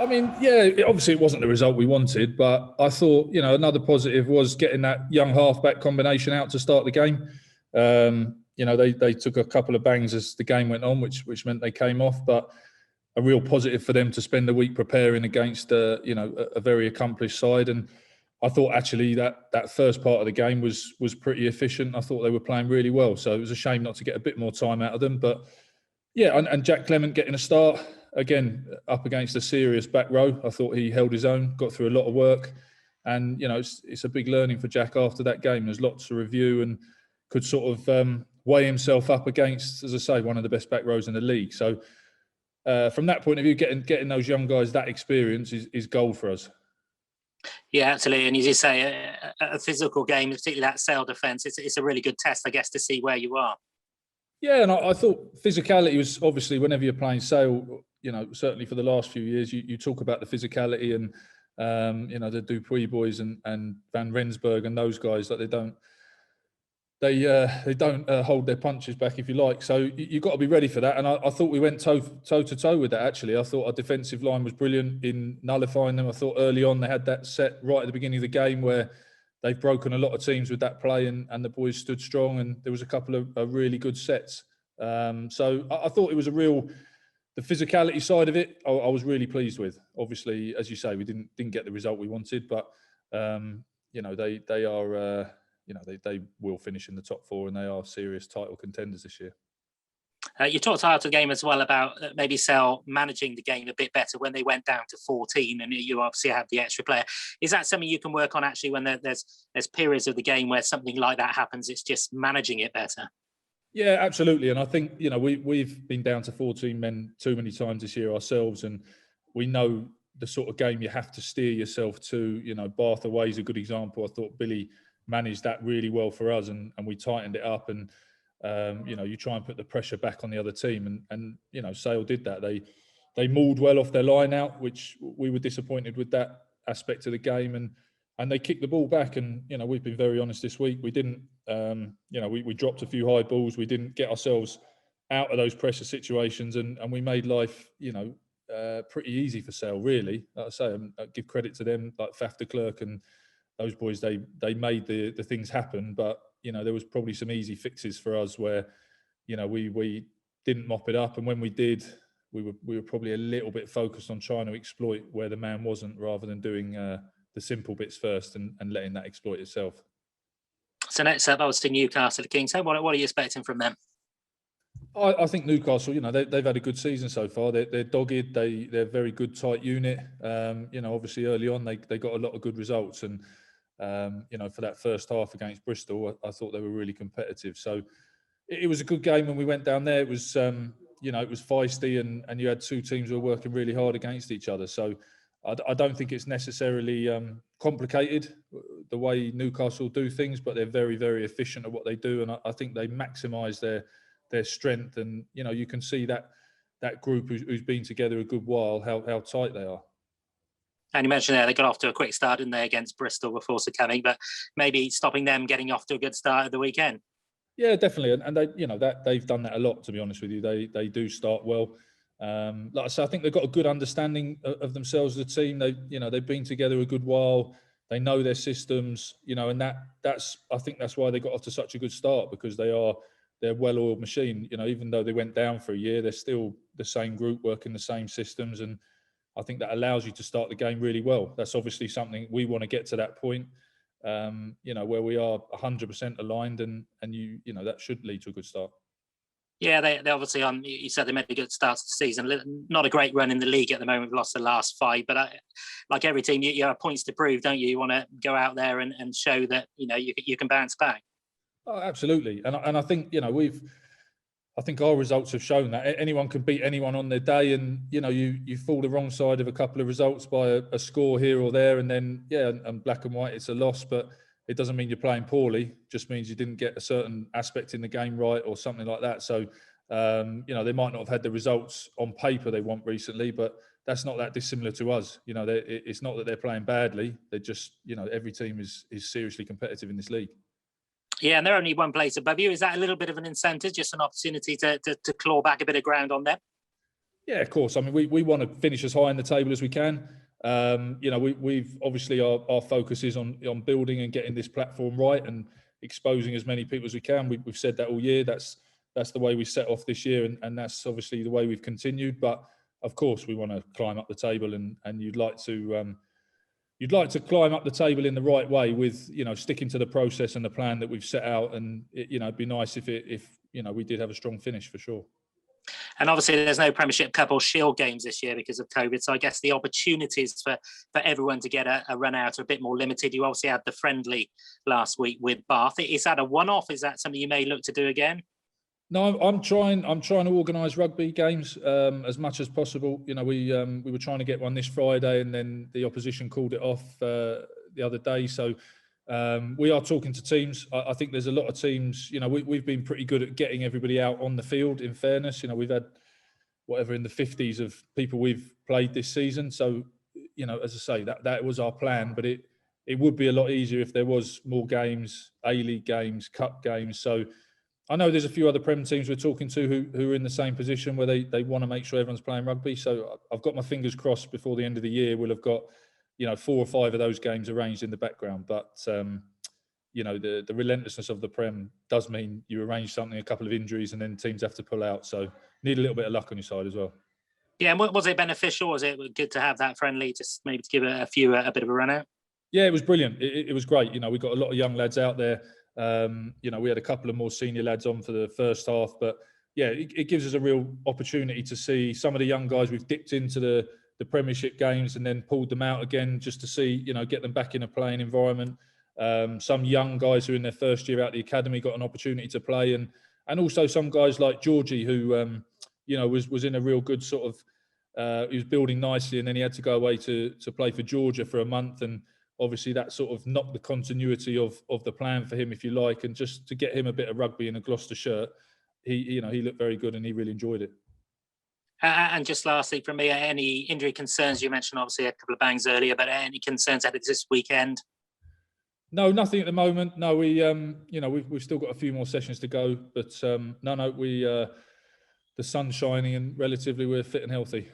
I mean, yeah, obviously it wasn't the result we wanted, but I thought, another positive was getting that young halfback combination out to start the game. They took a couple of bangs as the game went on, which meant they came off, but a real positive for them to spend the week preparing against a very accomplished side. And I thought actually that first part of the game was pretty efficient. I thought they were playing really well. So it was a shame not to get a bit more time out of them. But yeah, and Jack Clement getting a start, again, up against a serious back row. I thought he held his own, got through a lot of work. And, it's a big learning for Jack after that game. There's lots to review and could sort of weigh himself up against, as I say, one of the best back rows in the league. So from that point of view, getting those young guys that experience is gold for us. Yeah, absolutely. And as you say, a physical game, particularly that Sale defence, it's a really good test, I guess, to see where you are. Yeah, and I thought physicality was obviously, whenever you're playing Sale, certainly for the last few years, you talk about the physicality and, the Dupuis boys and Van Rensburg and those guys, that they don't hold their punches back, if you like. So you've got to be ready for that. And I thought we went toe to toe with that, actually. I thought our defensive line was brilliant in nullifying them. I thought early on they had that set right at the beginning of the game where they've broken a lot of teams with that play, and the boys stood strong, and there was a couple of really good sets. So I thought it was the physicality side of it, I was really pleased with. Obviously, as you say, we didn't get the result we wanted, but they are... they will finish in the top four, and they are serious title contenders this year. You talked after the game as well about maybe Sale managing the game a bit better when they went down to 14, and you obviously have the extra player. Is that something you can work on actually when there's periods of the game where something like that happens? It's just managing it better. Yeah, absolutely. And I think, we've been down to 14 men too many times this year ourselves, and we know the sort of game you have to steer yourself to. Bath away is a good example. I thought Billy managed that really well for us, and we tightened it up, and you try and put the pressure back on the other team, and Sale did that. They mauled well off their line out, which we were disappointed with that aspect of the game, and they kicked the ball back, and we've been very honest this week. We didn't we dropped a few high balls. We didn't get ourselves out of those pressure situations, and we made life pretty easy for Sale, really. Like I say, I give credit to them, like Faf de Klerk and those boys. They made the things happen, but there was probably some easy fixes for us where we didn't mop it up, and when we did, we were probably a little bit focused on trying to exploit where the man wasn't, rather than doing the simple bits first and letting that exploit itself. So next up, obviously Newcastle, the Kings. What are you expecting from them? I think Newcastle, they've had a good season so far. They're dogged. They're a very good, tight unit. Obviously early on they got a lot of good results, and for that first half against Bristol, I thought they were really competitive. So it was a good game when we went down there. It was it was feisty, and you had two teams who were working really hard against each other. So I don't think it's necessarily complicated the way Newcastle do things, but they're very, very efficient at what they do, and I think they maximise their strength. And you can see that group who's been together a good while, how tight they are. And you mentioned there they got off to a quick start, didn't they, against Bristol before succumbing, but maybe stopping them getting off to a good start at the weekend. Yeah, definitely, and they they've done that a lot. To be honest with you, they do start well. Like I said, I think they've got a good understanding of themselves as a team. They've been together a good while. They know their systems, and that's I think that's why they got off to such a good start, because they're a well-oiled machine. Even though they went down for a year, they're still the same group working the same systems, and I think that allows you to start the game really well. That's obviously something we want to get to that point, where we are 100% aligned, and that should lead to a good start. Yeah, they obviously you said they made a good start to the season. Not a great run in the league at the moment. We've lost the last 5, but like every team, you have points to prove, don't you? You want to go out there and show that you can bounce back. Oh, absolutely, and I think I think our results have shown that anyone can beat anyone on their day, and you fall the wrong side of a couple of results by a score here or there, and then and black and white, it's a loss, but it doesn't mean you're playing poorly. It just means you didn't get a certain aspect in the game right, or something like that. So they might not have had the results on paper they want recently, but that's not that dissimilar to us. It's not that they're playing badly. They're just every team is seriously competitive in this league. Yeah, and they're only one place above you. Is that a little bit of an incentive, just an opportunity to claw back a bit of ground on them? Yeah, of course. I mean, we want to finish as high in the table as we can. We've obviously our focus is on building and getting this platform right and exposing as many people as we can. We've said that all year. That's the way we set off this year, and that's obviously the way we've continued. But of course, we want to climb up the table, and you'd like to climb up the table in the right way with sticking to the process and the plan that we've set out. And it'd be nice if we did have a strong finish for sure. And obviously, there's no Premiership Cup or Shield games this year because of COVID. So I guess the opportunities for everyone to get a run out are a bit more limited. You obviously had the friendly last week with Bath. Is that a one-off? Is that something you may look to do again? No, I'm trying to organise rugby games as much as possible. We were trying to get one this Friday, and then the opposition called it off the other day. So we are talking to teams. I think there's a lot of teams. We've been pretty good at getting everybody out on the field. In fairness, we've had whatever in the 50s of people we've played this season. So as I say, that was our plan. But it would be a lot easier if there was more games, A-League games, Cup games. So I know there's a few other Prem teams we're talking to who are in the same position where they want to make sure everyone's playing rugby. So I've got my fingers crossed before the end of the year we'll have got 4 or 5 of those games arranged in the background. But the relentlessness of the Prem does mean you arrange something, a couple of injuries, and then teams have to pull out. So need a little bit of luck on your side as well. Yeah, and was it beneficial? Was it good to have that friendly, just maybe to give a few a bit of a run out? Yeah, it was brilliant. It was great. We got a lot of young lads out there. We had a couple of more senior lads on for the first half, but yeah, it gives us a real opportunity to see some of the young guys we've dipped into the Premiership games and then pulled them out again just to see, get them back in a playing environment. Some young guys who in their first year out the academy got an opportunity to play, and also some guys like Georgie who, was in a real good sort of, he was building nicely, and then he had to go away to play for Georgia for a month, and obviously that sort of knocked the continuity of the plan for him, if you like, and just to get him a bit of rugby in a Gloucester shirt, he looked very good and he really enjoyed it. And just lastly from me, any injury concerns? You mentioned obviously a couple of bangs earlier, but any concerns added this weekend? No, nothing at the moment. No, we've still got a few more sessions to go, but the sun's shining and relatively we're fit and healthy.